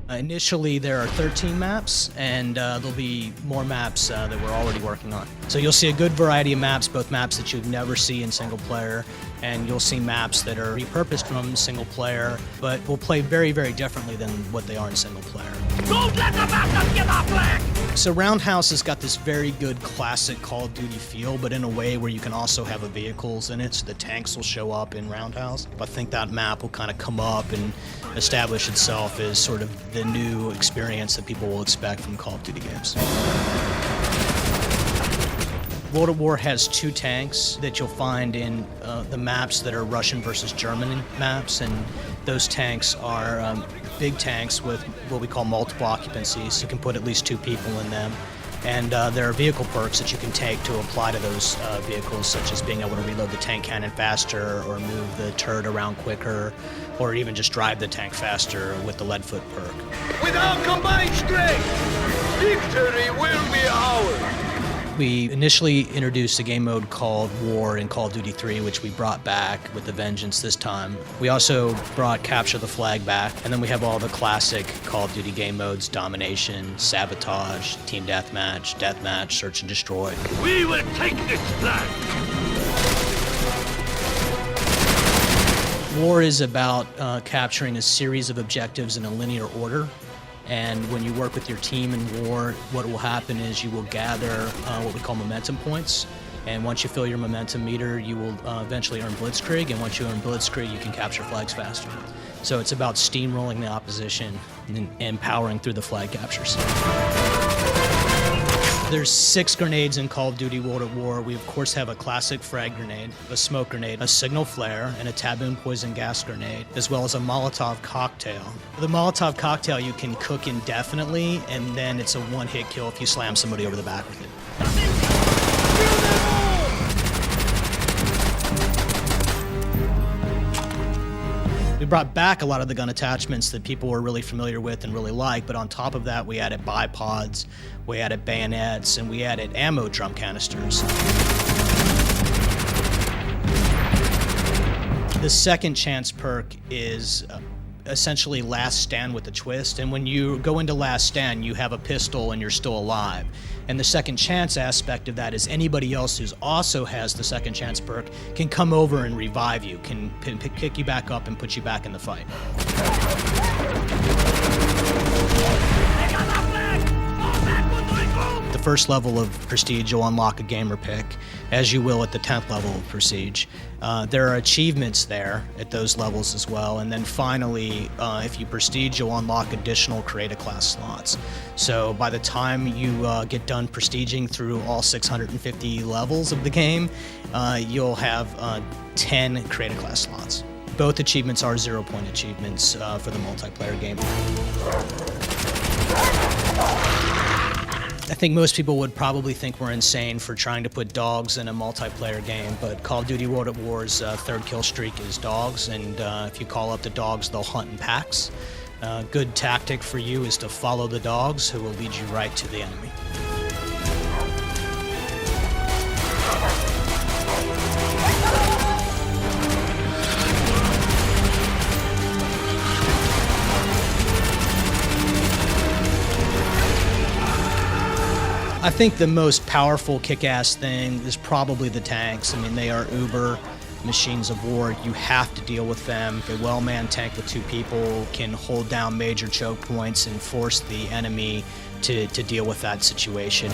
Initially, there are 13 maps, and there'll be more maps that we're already working on. So you'll see a good variety of maps, both maps that you'd never see in single player, and you'll see maps that are repurposed from single player, but will play very, very differently than what they are in single player. Don't let the bastard get off flag! So Roundhouse has got this very good classic Call of Duty feel, but in a way where you can also have vehicles in it, so the tanks will show up in Roundhouse. I think that map will kind of come up and establish itself as sort of the new experience that people will expect from Call of Duty games. World at War has 2 tanks that you'll find in the maps that are Russian versus German maps, and those tanks are big tanks with what we call multiple occupancies, so you can put at least 2 people in them. And there are vehicle perks that you can take to apply to those vehicles, such as being able to reload the tank cannon faster, or move the turret around quicker, or even just drive the tank faster with the Leadfoot perk. With our combined strength, victory will be ours! We initially introduced a game mode called War in Call of Duty 3, which we brought back with a vengeance this time. We also brought Capture the Flag back, and then we have all the classic Call of Duty game modes: Domination, Sabotage, Team Deathmatch, Search and Destroy. We will take this flag! War is about capturing a series of objectives in a linear order. And when you work with your team in war, what will happen is you will gather what we call momentum points. And once you fill your momentum meter, you will eventually earn Blitzkrieg. And once you earn Blitzkrieg, you can capture flags faster. So it's about steamrolling the opposition and powering through the flag captures. There's 6 grenades in Call of Duty World at War. We, of course, have a classic frag grenade, a smoke grenade, a signal flare, and a taboon poison gas grenade, as well as a Molotov cocktail. The Molotov cocktail you can cook indefinitely, and then it's a one-hit kill if you slam somebody over the back with it. We brought back a lot of the gun attachments that people were really familiar with and really like, but on top of that, we added bipods, we added bayonets, and we added ammo drum canisters. The second chance perk is essentially Last Stand with a twist, and when you go into Last Stand, you have a pistol and you're still alive. And the second chance aspect of that is anybody else who also has the second chance perk can come over and revive you, can pick you back up and put you back in the fight. The first level of Prestige, you'll unlock a gamer pick, as you will at the 10th level of Prestige. There are achievements there at those levels as well, and then finally, if you Prestige, you'll unlock additional Create Class slots. So by the time you get done prestiging through all 650 levels of the game, you'll have 10 Create Class slots. Both achievements are 0-point achievements for the multiplayer game. I think most people would probably think we're insane for trying to put dogs in a multiplayer game, but Call of Duty World at War's third kill streak is dogs, and if you call up the dogs, they'll hunt in packs. Good tactic for you is to follow the dogs, who will lead you right to the enemy. I think the most powerful kick-ass thing is probably the tanks. I mean, they are uber machines of war. You have to deal with them. A well-manned tank with 2 people can hold down major choke points and force the enemy to deal with that situation.